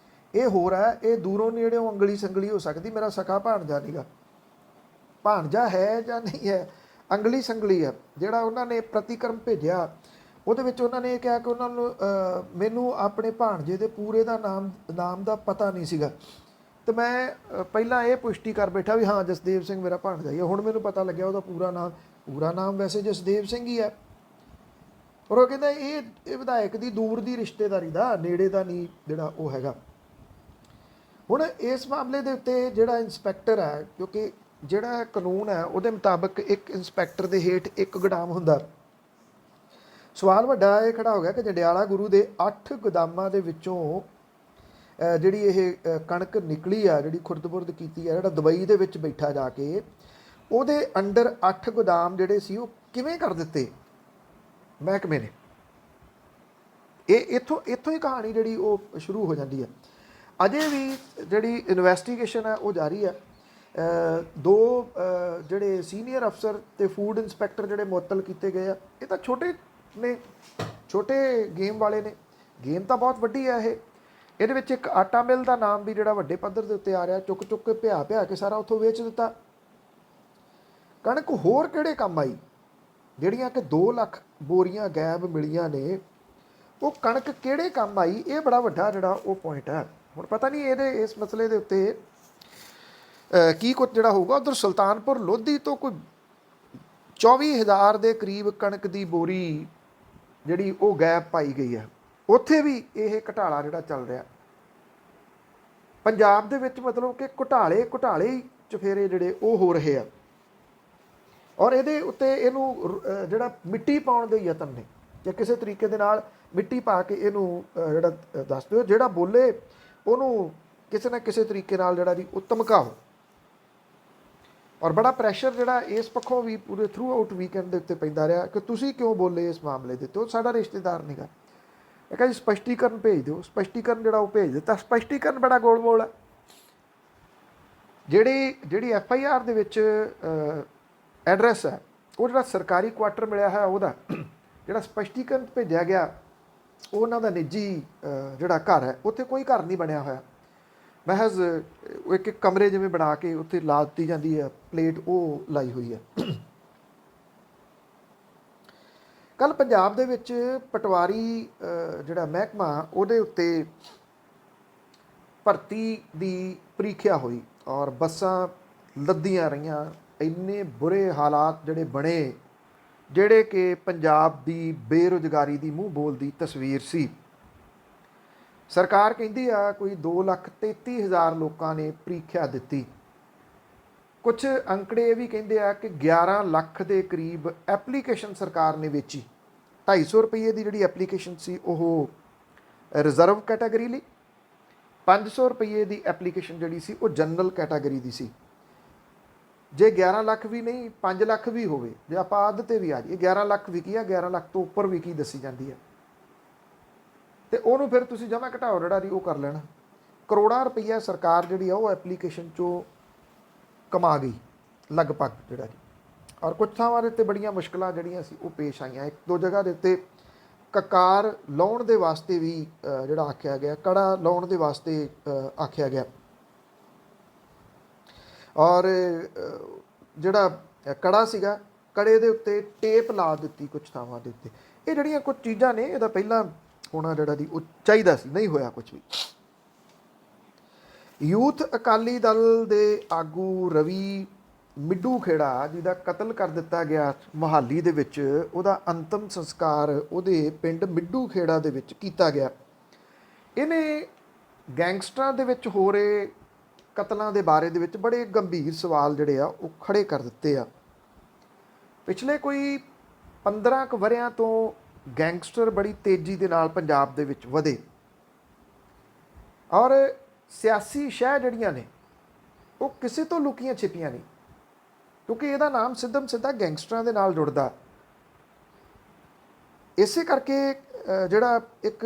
ਇਹ ਹੋਰ ਹੈ, ਇਹ ਦੂਰੋਂ ਨੇੜਿਓਂ ਅੰਗਲੀ ਸੰਗਲੀ ਹੋ ਸਕਦੀ, ਮੇਰਾ ਸਕਾ ਭਾਣਜਾ ਨਹੀਂਗਾ। ਭਾਣਜਾ ਹੈ ਜਾਂ ਨਹੀਂ ਹੈ, ਅੰਗਲੀ ਸੰਗਲੀ ਹੈ। ਜਿਹੜਾ ਉਹਨਾਂ ਨੇ ਪ੍ਰਤੀਕਰਮ ਭੇਜਿਆ ਉਹਦੇ ਵਿੱਚ ਉਹਨਾਂ ਨੇ ਇਹ ਕਿਹਾ ਕਿ ਉਹਨਾਂ ਨੂੰ ਮੈਨੂੰ ਆਪਣੇ ਭਾਣਜੇ ਦੇ ਪੂਰੇ ਦਾ ਨਾਮ ਦਾ ਪਤਾ ਨਹੀਂ ਸੀਗਾ, ਤੇ ਮੈਂ ਪਹਿਲਾਂ ਇਹ ਪੁਸ਼ਟੀ ਕਰ ਬੈਠਾ ਵੀ ਹਾਂ ਜਸਦੇਵ ਸਿੰਘ ਮੇਰਾ ਭਾਣਜਾ ਹੀ ਹੈ। ਹੁਣ ਮੈਨੂੰ ਪਤਾ ਲੱਗਿਆ ਉਹਦਾ ਪੂਰਾ ਨਾਮ ਵੈਸੇ ਜਸਦੇਵ ਸਿੰਘ ਹੀ ਹੈ। ਪਰ ਉਹ ਕਹਿੰਦਾ ਇਹ ਵਿਧਾਇਕ ਦੀ ਦੂਰ ਦੀ ਰਿਸ਼ਤੇਦਾਰੀ ਦਾ, ਨੇੜੇ ਦਾ ਨਹੀਂ ਜਿਹੜਾ ਉਹ ਹੈਗਾ। ਹੁਣ ਇਸ ਮਾਮਲੇ ਦੇ ਉੱਤੇ ਜਿਹੜਾ ਇੰਸਪੈਕਟਰ ਹੈ, ਕਿਉਂਕਿ ਜਿਹੜਾ ਕਾਨੂੰਨ ਹੈ ਉਹਦੇ ਮੁਤਾਬਕ ਇੱਕ ਇੰਸਪੈਕਟਰ ਦੇ ਹੇਠ ਇੱਕ ਗੋਦਾਮ ਹੁੰਦਾ। ਸਵਾਲ ਵੱਡਾ ਇਹ ਖੜਾ ਹੋ ਗਿਆ ਕਿ ਜੰਡਿਆਲਾ ਗੁਰੂ ਦੇ 8 ਗੋਦਾਮਾਂ ਦੇ ਵਿੱਚੋਂ ਜਿਹੜੀ ਇਹ ਕਣਕ ਨਿਕਲੀ ਆ, ਜਿਹੜੀ ਖੁਰਦ-ਬੁਰਦ ਕੀਤੀ ਆ, ਜਿਹੜਾ ਦੁਬਈ ਦੇ ਵਿੱਚ ਬੈਠਾ ਜਾ ਕੇ, ਉਹਦੇ ਅੰਡਰ 8 ਗੋਦਾਮ ਜਿਹੜੇ ਸੀ ਉਹ ਕਿਵੇਂ ਕਰ ਦਿੱਤੇ ਮਹਿਕਮੇ ਨੇ। ਇਹ ਇੱਥੋਂ ਹੀ ਕਹਾਣੀ ਜਿਹੜੀ ਉਹ ਸ਼ੁਰੂ ਹੋ ਜਾਂਦੀ ਹੈ। ਅਜੇ ਵੀ ਜਿਹੜੀ ਇਨਵੈਸਟੀਗੇਸ਼ਨ ਹੈ ਉਹ ਜਾਰੀ ਹੈ। 2 ਜਿਹੜੇ ਸੀਨੀਅਰ ਅਫਸਰ ਤੇ ਫੂਡ ਇੰਸਪੈਕਟਰ ਜਿਹੜੇ ਮੁਅੱਤਲ ਕੀਤੇ ਗਏ ਆ, ਇਹ ਤਾਂ ਛੋਟੇ ਨੇ, ਛੋਟੇ ਗੇਮ ਵਾਲੇ ਨੇ। ਗੇਮ ਤਾਂ ਬਹੁਤ ਵੱਡੀ ਹੈ ਇਹ। ਇਹਦੇ ਵਿੱਚ ਇੱਕ ਆਟਾ ਮਿਲ ਦਾ ਨਾਮ ਵੀ ਜਿਹੜਾ ਵੱਡੇ ਪੱਧਰ ਦੇ ਉੱਤੇ ਆ ਰਿਹਾ, ਚੁੱਕ ਕੇ ਭਿਆ ਕੇ ਸਾਰਾ ਉੱਥੋਂ ਵੇਚ ਦਿੱਤਾ। ਕਣਕ ਹੋਰ ਕਿਹੜੇ ਕੰਮ ਆਈ? ਜਿਹੜੀਆਂ ਕਿ 2 ਲੱਖ ਬੋਰੀਆਂ ਗੈਬ ਮਿਲੀਆਂ ਨੇ, ਉਹ ਕਣਕ ਕਿਹੜੇ ਕੰਮ ਆਈ? ਇਹ ਬੜਾ ਵੱਡਾ ਜਿਹੜਾ ਉਹ ਪੁਆਇੰਟ ਹੈ। ਹੁਣ ਪਤਾ ਨਹੀਂ ਇਸ ਮਸਲੇ ਦੇ ਉੱਤੇ ਕੀ ਕੁਝ ਜਿਹੜਾ ਹੋਊਗਾ। ਉੱਧਰ ਸੁਲਤਾਨਪੁਰ ਲੋਧੀ ਤੋਂ ਕੋਈ 24,000 ਦੇ ਕਰੀਬ ਕਣਕ ਦੀ ਬੋਰੀ ਜਿਹੜੀ ਉਹ ਗੈਬ ਪਾਈ ਗਈ ਹੈ। ਉੱਥੇ ਵੀ ਇਹ ਘੁਟਾਲਾ ਜਿਹੜਾ ਚੱਲ ਰਿਹਾ ਪੰਜਾਬ ਦੇ ਵਿੱਚ, ਮਤਲਬ ਕਿ ਘੁਟਾਲੇ ਹੀ ਚਫੇਰੇ ਜਿਹੜੇ ਉਹ ਹੋ ਰਹੇ ਆ। ਔਰ ਇਹਦੇ ਉੱਤੇ ਇਹਨੂੰ ਜਿਹੜਾ ਮਿੱਟੀ ਪਾਉਣ ਦੇ ਯਤਨ ਨੇ, ਜਾਂ ਕਿਸੇ ਤਰੀਕੇ ਦੇ ਨਾਲ ਮਿੱਟੀ ਪਾ ਕੇ ਇਹਨੂੰ ਜਿਹੜਾ ਦੱਸ ਦਿਓ, ਜਿਹੜਾ ਬੋਲੇ ਉਹਨੂੰ ਕਿਸੇ ਨਾ ਕਿਸੇ ਤਰੀਕੇ ਨਾਲ ਜਿਹੜਾ ਜੀ ਉਹ ਧਮਕਾਓ। ਔਰ ਬੜਾ ਪ੍ਰੈਸ਼ਰ ਜਿਹੜਾ ਇਸ ਪੱਖੋਂ ਵੀ ਪੂਰੇ ਥਰੂ ਆਊਟ ਵੀਕਐਂਡ ਦੇ ਉੱਤੇ ਪੈਂਦਾ ਰਿਹਾ ਕਿ ਤੁਸੀਂ ਕਿਉਂ ਬੋਲੇ ਇਸ ਮਾਮਲੇ ਦੇ ਉੱਤੇ, ਉਹ ਸਾਡਾ ਰਿਸ਼ਤੇਦਾਰ ਨਹੀਂਗਾ। ਇਹ ਕਹਿੰਦੇ ਸਪਸ਼ਟੀਕਰਨ ਭੇਜ ਦਿਓ। ਸਪਸ਼ਟੀਕਰਨ ਜਿਹੜਾ ਉਹ ਭੇਜ ਦਿੱਤਾ। ਸਪਸ਼ਟੀਕਰਨ ਬੜਾ ਗੋਲ-ਮੋਲ ਹੈ। ਜਿਹੜੀ FIR ਦੇ ਵਿੱਚ ਐਡਰੈਸ ਹੈ, ਉਹ ਜਿਹੜਾ ਸਰਕਾਰੀ ਕੁਆਟਰ ਮਿਲਿਆ ਹੈ, ਉਹਦਾ ਜਿਹੜਾ ਸਪਸ਼ਟੀਕਰਨ ਭੇਜਿਆ ਗਿਆ ਉਹ ਉਹਨਾਂ ਦਾ ਨਿੱਜੀ ਜਿਹੜਾ ਘਰ ਹੈ, ਉੱਥੇ ਕੋਈ ਘਰ ਨਹੀਂ ਬਣਿਆ ਹੋਇਆ। ਮਹਿਜ਼ ਇੱਕ ਕਮਰੇ ਜਿਵੇਂ ਬਣਾ ਕੇ ਉੱਥੇ ਲਾ ਦਿੱਤੀ ਜਾਂਦੀ ਹੈ ਪਲੇਟ, ਉਹ ਲਾਈ ਹੋਈ ਹੈ। ਕੱਲ ਪੰਜਾਬ ਦੇ ਵਿੱਚ ਪਟਵਾਰੀ ਜਿਹੜਾ ਮਹਿਕਮਾ, ਉਹਦੇ ਉੱਤੇ ਭਰਤੀ ਦੀ ਪ੍ਰੀਖਿਆ ਹੋਈ ਔਰ ਬੱਸਾਂ ਲੱਦੀਆਂ ਰਹੀਆਂ। ਇੰਨੇ ਬੁਰੇ ਹਾਲਾਤ ਜਿਹੜੇ ਬਣੇ, ਜਿਹੜੇ ਕਿ ਪੰਜਾਬ ਦੀ ਬੇਰੁਜ਼ਗਾਰੀ ਦੀ ਮੂੰਹ ਬੋਲਦੀ ਤਸਵੀਰ ਸੀ। ਸਰਕਾਰ ਕਹਿੰਦੀ ਆ ਕੋਈ 2,33,000 ਲੋਕਾਂ ਨੇ ਪ੍ਰੀਖਿਆ ਦਿੱਤੀ। ਕੁਝ ਅੰਕੜੇ ਇਹ ਵੀ ਕਹਿੰਦੇ ਆ ਕਿ 11 ਲੱਖ ਦੇ ਕਰੀਬ ਐਪਲੀਕੇਸ਼ਨ ਸਰਕਾਰ ਨੇ ਵੇਚੀ। 250 ਰੁਪਏ ਦੀ ਜਿਹੜੀ ਐਪਲੀਕੇਸ਼ਨ ਸੀ ਉਹ ਰਿਜ਼ਰਵ ਕੈਟਾਗਰੀ ਲਈ, 500 ਰੁਪਏ ਦੀ ਐਪਲੀਕੇਸ਼ਨ ਜਿਹੜੀ ਸੀ ਉਹ ਜਨਰਲ ਕੈਟਾਗਰੀ ਦੀ ਸੀ। ਜੇ 11 ਲੱਖ ਵੀ ਨਹੀਂ, 5 ਲੱਖ ਵੀ ਹੋਵੇ, ਜੇ ਆਪਾਂ ਅੱਧ 'ਤੇ ਵੀ ਆ ਜਾਈਏ, 11 ਲੱਖ ਵਿਕੀ ਆ, 11 ਲੱਖ ਤੋਂ ਉੱਪਰ ਵਿਕੀ ਦੱਸੀ ਜਾਂਦੀ ਹੈ। ਅਤੇ ਉਹਨੂੰ ਫਿਰ ਤੁਸੀਂ ਜਮ੍ਹਾਂ ਘਟਾਓ ਜਿਹੜਾ ਜੀ ਉਹ ਕਰ ਲੈਣਾ। ਕਰੋੜਾਂ ਰੁਪਈਆ ਸਰਕਾਰ ਜਿਹੜੀ ਆ ਉਹ ਐਪਲੀਕੇਸ਼ਨ 'ਚੋਂ ਕਮਾ ਗਈ ਲਗਭਗ ਜਿਹੜਾ ਜੀ। ਔਰ ਕੁਝ ਥਾਵਾਂ ਦੇ ਉੱਤੇ ਬੜੀਆਂ ਮੁਸ਼ਕਿਲਾਂ ਜਿਹੜੀਆਂ ਸੀ ਉਹ ਪੇਸ਼ ਆਈਆਂ। 1-2 ਜਗ੍ਹਾ ਦੇ ਉੱਤੇ ਕਕਾਰ ਲਾਉਣ ਦੇ ਵਾਸਤੇ ਵੀ ਜਿਹੜਾ ਆਖਿਆ ਗਿਆ, ਕੜਾ ਲਾਉਣ ਦੇ ਵਾਸਤੇ ਆਖਿਆ ਗਿਆ। ਔਰ ਜਿਹੜਾ ਕੜਾ ਸੀਗਾ, ਕੜੇ ਦੇ ਉੱਤੇ ਟੇਪ ਲਾ ਦਿੱਤੀ ਕੁਝ ਥਾਵਾਂ ਦੇ ਉੱਤੇ। ਇਹ ਜਿਹੜੀਆਂ ਕੁਝ ਚੀਜ਼ਾਂ ਨੇ, ਇਹਦਾ ਪਹਿਲਾਂ ਹੋਣਾ ਜਿਹੜਾ ਦੀ ਉਹ ਚਾਹੀਦਾ ਸੀ, ਨਹੀਂ ਹੋਇਆ ਕੁਝ ਵੀ। ਯੂਥ ਅਕਾਲੀ ਦਲ ਦੇ ਆਗੂ ਰਵੀ ਮਿੱਡੂ ਖੇੜਾ ਜਿਹਦਾ ਕਤਲ ਕਰ ਦਿੱਤਾ ਗਿਆ ਮੁਹਾਲੀ ਦੇ ਵਿੱਚ, ਉਹਦਾ ਅੰਤਮ ਸੰਸਕਾਰ ਉਹਦੇ ਪਿੰਡ ਮਿੱਡੂ ਖੇੜਾ ਦੇ ਵਿੱਚ ਕੀਤਾ ਗਿਆ। ਇਹਨੇ ਗੈਂਗਸਟਰਾਂ ਦੇ ਵਿੱਚ ਹੋ ਰਹੇ ਕਤਲਾਂ ਦੇ ਬਾਰੇ ਦੇ ਵਿੱਚ ਬੜੇ ਗੰਭੀਰ ਸਵਾਲ ਜਿਹੜੇ ਆ ਉਹ ਖੜੇ ਕਰ ਦਿੱਤੇ ਆ। ਪਿਛਲੇ ਕੋਈ 15 ਕੁ ਵਰਿਆਂ ਤੋਂ ਗੈਂਗਸਟਰ ਬੜੀ ਤੇਜ਼ੀ ਦੇ ਨਾਲ ਪੰਜਾਬ ਦੇ ਵਿੱਚ ਵਧੇ, ਔਰ ਸਿਆਸੀ ਸ਼ਹਿ ਜਿਹੜੀਆਂ ਨੇ ਉਹ ਕਿਸੇ ਤੋਂ ਲੁਕੀਆਂ ਛਿਪੀਆਂ ਨਹੀਂ, ਕਿਉਂਕਿ ਇਹਦਾ ਨਾਮ ਸਿੱਧਮ ਸਿੱਧਾ ਗੈਂਗਸਟਰਾਂ ਦੇ ਨਾਲ ਜੁੜਦਾ। ਇਸੇ ਕਰਕੇ ਜਿਹੜਾ ਇੱਕ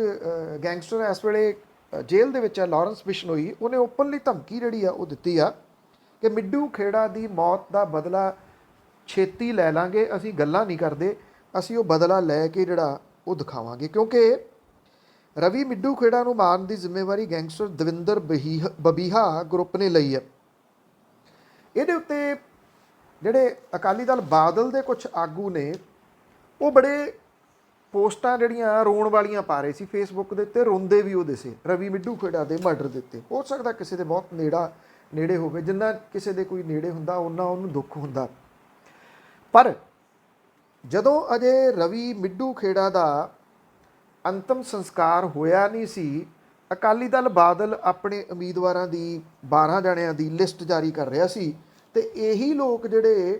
ਗੈਂਗਸਟਰ ਇਸ ਵੇਲੇ ਜੇਲ੍ਹ ਦੇ ਵਿੱਚ ਹੈ, ਲਾਰੈਂਸ ਬਿਸ਼ਨੋਈ, ਉਹਨੇ ਓਪਨਲੀ ਧਮਕੀ ਜਿਹੜੀ ਆ ਉਹ ਦਿੱਤੀ ਆ ਕਿ ਮਿੱਡੂ ਖੇੜਾ ਦੀ ਮੌਤ ਦਾ ਬਦਲਾ ਛੇਤੀ ਲੈ ਲਾਂਗੇ, ਅਸੀਂ ਗੱਲਾਂ ਨਹੀਂ ਕਰਦੇ, ਅਸੀਂ ਉਹ ਬਦਲਾ ਲੈ ਕੇ ਜਿਹੜਾ ਉਹ ਦਿਖਾਵਾਂਗੇ। ਕਿਉਂਕਿ ਰਵੀ ਮਿੱਡੂ ਖੇੜਾ ਨੂੰ ਮਾਰਨ ਦੀ ਜ਼ਿੰਮੇਵਾਰੀ ਗੈਂਗਸਟਰ ਦਵਿੰਦਰ ਬਬੀਹਾ ਗਰੁੱਪ ਨੇ ਲਈ ਹੈ। ਇਹਦੇ ਉੱਤੇ ਜਿਹੜੇ ਅਕਾਲੀ ਦਲ ਬਾਦਲ ਦੇ ਕੁਝ ਆਗੂ ਨੇ ਉਹ ਬੜੇ ਪੋਸਟਾਂ ਜਿਹੜੀਆਂ ਰੋਣ ਵਾਲੀਆਂ ਪਾ ਰਹੇ ਸੀ ਫੇਸਬੁੱਕ ਦੇ ਉੱਤੇ, ਰੋਂਦੇ ਵੀ ਉਹਦੇ ਸੀ ਰਵੀ ਮਿੱਡੂ ਖੇੜਾ ਦੇ ਮਰਡਰ ਦੇ ਉੱਤੇ। ਹੋ ਸਕਦਾ ਕਿਸੇ ਦੇ ਬਹੁਤ ਨੇੜੇ ਹੋਵੇ, ਜਿੰਨਾ ਕਿਸੇ ਦੇ ਕੋਈ ਨੇੜੇ ਹੁੰਦਾ ਉਹਨਾਂ ਉਹਨੂੰ ਦੁੱਖ ਹੁੰਦਾ। ਪਰ ਜਦੋਂ ਅਜੇ ਰਵੀ ਮਿੱਡੂ ਖੇੜਾ ਦਾ ਅੰਤਮ ਸੰਸਕਾਰ ਹੋਇਆ ਨਹੀਂ ਸੀ, ਅਕਾਲੀ ਦਲ ਬਾਦਲ ਆਪਣੇ ਉਮੀਦਵਾਰਾਂ ਦੀ 12 ਜਣਿਆਂ ਦੀ ਲਿਸਟ ਜਾਰੀ ਕਰ ਰਿਹਾ ਸੀ, ਤੇ ਇਹੀ ਲੋਕ ਜਿਹੜੇ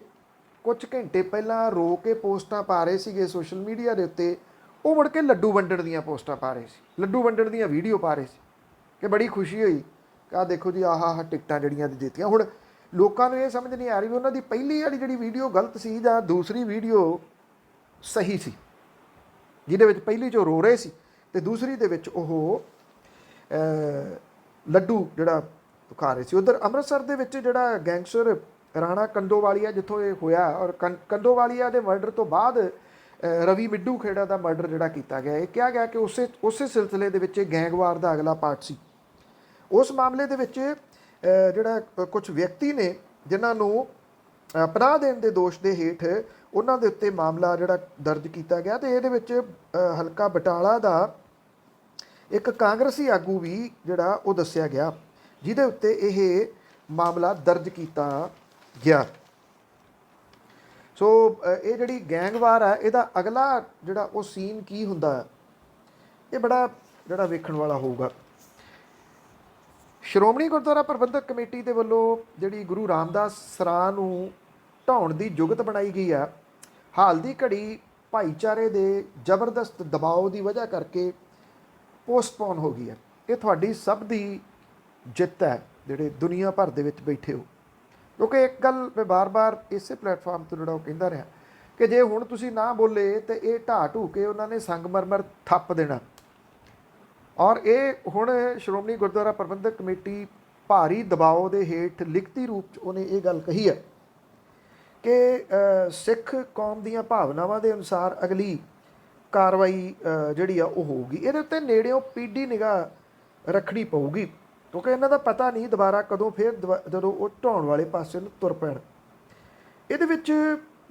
ਕੁਝ ਘੰਟੇ ਪਹਿਲਾਂ ਰੋ ਕੇ ਪੋਸਟਾਂ ਪਾ ਰਹੇ ਸੀਗੇ ਸੋਸ਼ਲ ਮੀਡੀਆ ਦੇ ਉੱਤੇ, ਉਹ ਮੁੜ ਕੇ ਲੱਡੂ ਵੰਡਣ ਦੀਆਂ ਪੋਸਟਾਂ ਪਾ ਰਹੇ ਸੀ, ਲੱਡੂ ਵੰਡਣ ਦੀਆਂ ਵੀਡੀਓ ਪਾ ਰਹੇ ਸੀ ਕਿ ਬੜੀ ਖੁਸ਼ੀ ਹੋਈ, ਆਹ ਦੇਖੋ ਜੀ ਆਹ ਟਿਕਟਾਂ ਜਿਹੜੀਆਂ ਦਿੱਤੀਆਂ। ਹੁਣ ਲੋਕਾਂ ਨੂੰ ਇਹ ਸਮਝ ਨਹੀਂ ਆ ਰਹੀ ਵੀ ਉਹਨਾਂ ਦੀ ਪਹਿਲੀ ਵਾਲੀ ਜਿਹੜੀ ਵੀਡੀਓ ਗਲਤ ਸੀ ਜਾਂ ਦੂਸਰੀ ਵੀਡੀਓ ਸਹੀ ਸੀ, ਜਿਹਦੇ ਵਿੱਚ ਪਹਿਲੀ 'ਚ ਰੋ ਰਹੇ ਸੀ ਤੇ ਦੂਸਰੀ ਦੇ ਵਿੱਚ ਉਹ ਲੱਡੂ ਜਿਹੜਾ ਖਾ ਰਹੇ ਸੀ। ਉਧਰ ਅੰਮ੍ਰਿਤਸਰ ਦੇ ਵਿੱਚ ਜਿਹੜਾ ਗੈਂਗਸਟਰ ਰਾਣਾ ਕੰਦੋਵਾਲੀਆ ਜਿੱਥੋਂ ਇਹ ਹੋਇਆ, ਔਰ ਕੰਦੋਵਾਲੀਆ ਦੇ ਮਰਡਰ ਤੋਂ ਬਾਅਦ ਰਵੀ ਮਿੱਡੂ ਖੇੜਾ ਦਾ ਮਰਡਰ ਜਿਹੜਾ ਕੀਤਾ ਗਿਆ, ਇਹ ਕਿਹਾ ਗਿਆ ਕਿ ਉਸੇ ਸਿਲਸਿਲੇ ਦੇ ਵਿੱਚ ਗੈਂਗਵਾਰ ਦਾ ਅਗਲਾ ਪਾਰਟ ਸੀ। ਉਸ ਮਾਮਲੇ ਦੇ ਵਿੱਚ ਜਿਹੜਾ ਕੁਝ ਵਿਅਕਤੀ ਨੇ ਜਿਨ੍ਹਾਂ ਨੂੰ ਪਨਾਹ ਦੇਣ ਦੇ ਦੋਸ਼ ਦੇ ਹੇਠ ਉਹਨਾਂ ਦੇ ਉੱਤੇ ਮਾਮਲਾ ਜਿਹੜਾ ਦਰਜ ਕੀਤਾ ਗਿਆ, ਤੇ ਇਹਦੇ ਵਿੱਚ ਹਲਕਾ ਬਟਾਲਾ ਦਾ ਇੱਕ ਕਾਂਗਰਸੀ ਆਗੂ ਵੀ ਜਿਹੜਾ ਉਹ ਦੱਸਿਆ ਗਿਆ, ਜਿਹਦੇ ਉੱਤੇ ਇਹ ਮਾਮਲਾ ਦਰਜ ਕੀਤਾ ਗਿਆ। ਸੋ ਇਹ ਜਿਹੜੀ ਗੈਂਗਵਾਰ ਹੈ, ਇਹਦਾ ਅਗਲਾ ਜਿਹੜਾ ਉਹ ਸੀਨ ਕੀ ਹੁੰਦਾ, ਇਹ ਬੜਾ ਜਿਹੜਾ ਵੇਖਣ ਵਾਲਾ ਹੋਊਗਾ। ਸ਼੍ਰੋਮਣੀ ਗੁਰਦੁਆਰਾ ਪ੍ਰਬੰਧਕ ਕਮੇਟੀ ਦੇ ਵੱਲੋਂ ਜਿਹੜੀ ਗੁਰੂ ਰਾਮਦਾਸ ਸਰਾਂ ਨੂੰ ਢਾਉਣ ਦੀ ਜੁਗਤ ਬਣਾਈ ਗਈ ਆ, ਹਾਲ ਦੀ ਘੜੀ ਭਾਈਚਾਰੇ ਦੇ ਜ਼ਬਰਦਸਤ ਦਬਾਅ ਦੀ ਵਜ੍ਹਾ ਕਰਕੇ ਪੋਸਟਪੋਨ ਹੋ ਗਈ ਹੈ। ਇਹ ਤੁਹਾਡੀ ਸਭ ਦੀ ਜਿੱਤ ਹੈ ਜਿਹੜੇ ਦੁਨੀਆ ਭਰ ਦੇ ਵਿੱਚ ਬੈਠੇ ਹੋ, ਕਿਉਂਕਿ ਇੱਕ ਗੱਲ ਮੈਂ ਬਾਰ-ਬਾਰ ਇਸੇ ਪਲੇਟਫਾਰਮ ਤੋਂ ਜਿਹੜਾ ਉਹ ਕਹਿੰਦਾ ਰਿਹਾ ਕਿ ਜੇ ਹੁਣ ਤੁਸੀਂ ਨਾ ਬੋਲੇ ਤੇ ਇਹ ਢਾਹ ਕੇ ਉਹਨਾਂ ਨੇ ਸੰਗਮਰਮਰ ਥੱਪ ਦੇਣਾ। ਔਰ ਇਹ ਹੁਣ ਸ਼੍ਰੋਮਣੀ ਗੁਰਦੁਆਰਾ ਪ੍ਰਬੰਧਕ ਕਮੇਟੀ ਭਾਰੀ ਦਬਾਅ ਦੇ ਹੇਠ ਲਿਖਤੀ ਰੂਪ 'ਚ ਉਹਨੇ ਇਹ ਗੱਲ ਕਹੀ ਹੈ ਕਿ ਸਿੱਖ ਕੌਮ ਦੀਆਂ ਭਾਵਨਾਵਾਂ ਦੇ ਅਨੁਸਾਰ ਅਗਲੀ ਕਾਰਵਾਈ ਜਿਹੜੀ ਆ ਉਹ ਹੋਊਗੀ। ਇਹਦੇ ਉੱਤੇ ਨੇੜਿਓਂ ਪੀਡੀ ਨਿਗਾਹ ਰੱਖਣੀ ਪਊਗੀ, ਕਿਉਂਕਿ ਇਹਨਾਂ ਦਾ ਪਤਾ ਨਹੀਂ ਦੁਬਾਰਾ ਕਦੋਂ ਫਿਰ ਜਦੋਂ ਉਹ ਢਾਉਣ ਵਾਲੇ ਪਾਸੇ ਨੂੰ ਤੁਰ ਪੈਣ। ਇਹਦੇ ਵਿੱਚ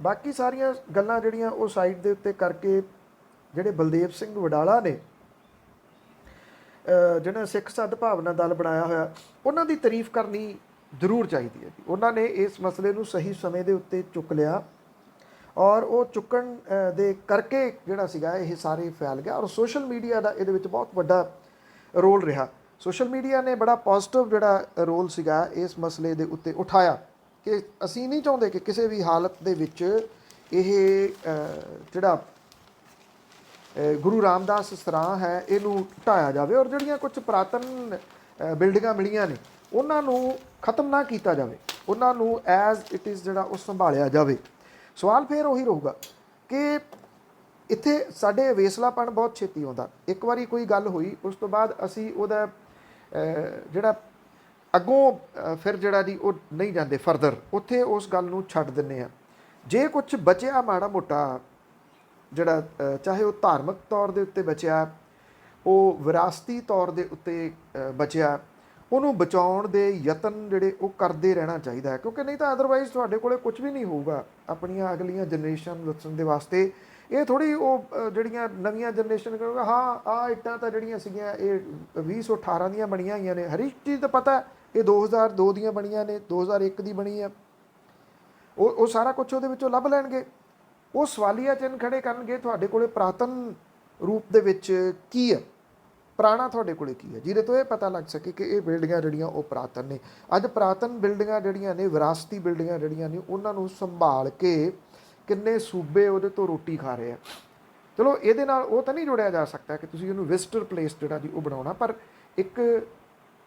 ਬਾਕੀ ਸਾਰੀਆਂ ਗੱਲਾਂ ਜਿਹੜੀਆਂ ਉਹ ਸਾਈਡ ਦੇ ਉੱਤੇ ਕਰਕੇ ਜਿਹੜੇ ਬਲਦੇਵ ਸਿੰਘ ਵਡਾਲਾ ਨੇ ਜਿਹਨਾਂ ਸਿੱਖ ਸਦਭਾਵਨਾ ਦਲ ਬਣਾਇਆ ਹੋਇਆ, ਉਹਨਾਂ ਦੀ ਤਾਰੀਫ ਕਰਨੀ ਜ਼ਰੂਰ ਚਾਹੀਦੀ ਹੈ। ਉਹਨਾਂ ਨੇ ਇਸ ਮਸਲੇ ਨੂੰ ਸਹੀ ਸਮੇਂ ਦੇ ਉੱਤੇ ਚੁੱਕ ਲਿਆ, ਔਰ ਉਹ ਚੁੱਕਣ ਦੇ ਕਰਕੇ ਜਿਹੜਾ ਸੀਗਾ ਇਹ ਸਾਰੇ ਫੈਲ ਗਿਆ। ਔਰ ਸੋਸ਼ਲ ਮੀਡੀਆ ਦਾ ਇਹਦੇ ਵਿੱਚ ਬਹੁਤ ਵੱਡਾ ਰੋਲ ਰਿਹਾ। ਸੋਸ਼ਲ ਮੀਡੀਆ ਨੇ ਬੜਾ ਪੋਜ਼ਿਟਿਵ ਜਿਹੜਾ ਰੋਲ ਸੀਗਾ ਇਸ ਮਸਲੇ ਦੇ ਉੱਤੇ ਉਠਾਇਆ ਕਿ ਅਸੀਂ ਨਹੀਂ ਚਾਹੁੰਦੇ ਕਿ ਕਿਸੇ ਵੀ ਹਾਲਤ ਦੇ ਵਿੱਚ ਇਹ ਜਿਹੜਾ ਗੁਰੂ ਰਾਮਦਾਸ ਸਰਾਂ ਹੈ ਇਹਨੂੰ ਢਾਇਆ ਜਾਵੇ, ਔਰ ਜਿਹੜੀਆਂ ਕੁਝ ਪੁਰਾਤਨ ਬਿਲਡਿੰਗਾਂ ਮਿਲੀਆਂ ਨੇ ਉਹਨਾਂ ਨੂੰ ਖਤਮ ਨਾ ਕੀਤਾ ਜਾਵੇ, ਉਹਨਾਂ ਨੂੰ ਐਜ਼ ਇਟ ਇਜ਼ ਜਿਹੜਾ ਉਹ ਸੰਭਾਲਿਆ ਜਾਵੇ। ਸਵਾਲ ਫਿਰ ਉਹੀ ਰਹੂਗਾ ਕਿ ਇੱਥੇ ਸਾਡੇ ਵੇਸਲਾਪਣ ਬਹੁਤ ਛੇਤੀ ਆਉਂਦਾ। ਇੱਕ ਵਾਰੀ ਕੋਈ ਗੱਲ ਹੋਈ, ਉਸ ਤੋਂ ਬਾਅਦ ਅਸੀਂ ਉਹਦਾ ਜਿਹੜਾ ਅੱਗੋਂ ਫਿਰ ਜਿਹੜਾ ਜੀ ਉਹ ਨਹੀਂ ਜਾਂਦੇ ਫਰਦਰ, ਉੱਥੇ ਉਸ ਗੱਲ ਨੂੰ ਛੱਡ ਦਿੰਦੇ ਆ। ਜੇ ਕੁਝ ਬਚਿਆ ਮਾੜਾ ਮੋਟਾ ਜਿਹੜਾ ਚਾਹੇ ਉਹ ਧਾਰਮਿਕ ਤੌਰ ਦੇ ਉੱਤੇ ਬਚਿਆ, ਉਹ ਵਿਰਾਸਤੀ ਤੌਰ ਦੇ ਉੱਤੇ ਬਚਿਆ, ਉਹਨੂੰ ਬਚਾਉਣ ਦੇ ਯਤਨ ਜਿਹੜੇ ਉਹ ਕਰਦੇ ਰਹਿਣਾ ਚਾਹੀਦਾ ਹੈ, ਕਿਉਂਕਿ ਨਹੀਂ ਤਾਂ ਅਦਰਵਾਈਜ਼ ਤੁਹਾਡੇ ਕੋਲੇ ਕੁਝ ਵੀ ਨਹੀਂ ਹੋਊਗਾ ਆਪਣੀਆਂ ਅਗਲੀਆਂ ਜਨਰੇਸ਼ਨ ਦੱਸਣ ਦੇ ਵਾਸਤੇ। ਇਹ ਥੋੜ੍ਹੀ ਉਹ ਜਿਹੜੀਆਂ ਨਵੀਆਂ ਜਨਰੇਸ਼ਨ ਕਰੂਗਾ ਹਾਂ ਆਹ ਇੱਟਾਂ ਤਾਂ ਜਿਹੜੀਆਂ ਸੀਗੀਆਂ ਇਹ 2018 ਦੀਆਂ ਬਣੀਆਂ ਹੋਈਆਂ ਨੇ, ਹਰ ਇੱਕ ਚੀਜ਼ ਤਾਂ ਪਤਾ ਇਹ 2002 ਦੀਆਂ ਬਣੀਆਂ ਨੇ, 2001 ਦੀ ਬਣੀ ਆ। ਉਹ ਸਾਰਾ ਕੁਝ ਉਹਦੇ ਵਿੱਚੋਂ ਲੱਭ ਲੈਣਗੇ। ਉਹ ਸਵਾਲੀਆ ਚਿੰਨ੍ਹ ਖੜੇ ਕਰਨਗੇ ਤੁਹਾਡੇ ਕੋਲੇ ਪੁਰਾਤਨ ਰੂਪ ਦੇ ਵਿੱਚ ਕੀ ਹੈ, ਪੁਰਾਣਾ ਤੁਹਾਡੇ ਕੋਲੇ ਕੀ ਹੈ, ਜਿਹਦੇ ਤੋਂ ਇਹ ਪਤਾ ਲੱਗ ਸਕੇ ਕਿ ਇਹ ਬਿਲਡਿੰਗਾਂ ਜਿਹੜੀਆਂ ਉਹ ਪੁਰਾਤਨ ਨੇ। ਅੱਜ ਪੁਰਾਤਨ ਬਿਲਡਿੰਗਾਂ ਜਿਹੜੀਆਂ ਨੇ, ਵਿਰਾਸਤੀ ਬਿਲਡਿੰਗਾਂ ਜਿਹੜੀਆਂ ਨੇ, ਉਹਨਾਂ ਨੂੰ ਸੰਭਾਲ ਕੇ ਕਿੰਨੇ ਸੂਬੇ ਉਹਦੇ ਤੋਂ ਰੋਟੀ ਖਾ ਰਹੇ ਆ। ਚਲੋ ਇਹਦੇ ਨਾਲ ਉਹ ਤਾਂ ਨਹੀਂ ਜੁੜਿਆ ਜਾ ਸਕਦਾ ਕਿ ਤੁਸੀਂ ਉਹਨੂੰ ਵਿਜ਼ਟਰ ਪਲੇਸ ਜਿਹੜਾ ਜੀ ਉਹ ਬਣਾਉਣਾ, ਪਰ ਇੱਕ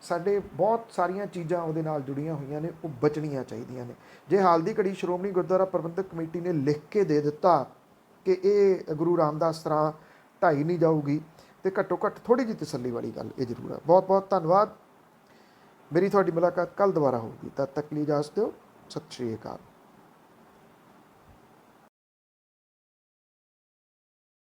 ਸਾਡੇ ਬਹੁਤ ਸਾਰੀਆਂ ਚੀਜ਼ਾਂ ਉਹਦੇ ਨਾਲ ਜੁੜੀਆਂ ਹੋਈਆਂ ਨੇ, ਉਹ ਬਚਣੀਆਂ ਚਾਹੀਦੀਆਂ ਨੇ। ਜੇ ਹਾਲ ਦੀ ਘੜੀ ਸ਼੍ਰੋਮਣੀ ਗੁਰਦੁਆਰਾ ਪ੍ਰਬੰਧਕ ਕਮੇਟੀ ਨੇ ਲਿਖ ਕੇ ਦੇ ਦਿੱਤਾ ਕਿ ਇਹ ਗੁਰੂ ਰਾਮਦਾਸ ਤਰ੍ਹਾਂ ਢਾਈ ਨਹੀਂ ਜਾਊਗੀ, ਤੇ ਘੱਟੋ ਘੱਟ ਥੋੜੀ ਜਿਹੀ ਤਸੱਲੀ ਵਾਲੀ ਗੱਲ ਇਹ ਜ਼ਰੂਰ ਹੈ। ਬਹੁਤ ਬਹੁਤ ਧੰਨਵਾਦ। ਮੇਰੀ ਤੁਹਾਡੀ ਮੁਲਾਕਾਤ ਕੱਲ ਦੁਬਾਰਾ ਹੋਊਗੀ, ਤਦ ਤੱਕ ਲਈ ਇਜਾਜ਼ਤ ਦਿਓ। ਸਤਿ ਸ਼੍ਰੀ ਅਕਾਲ।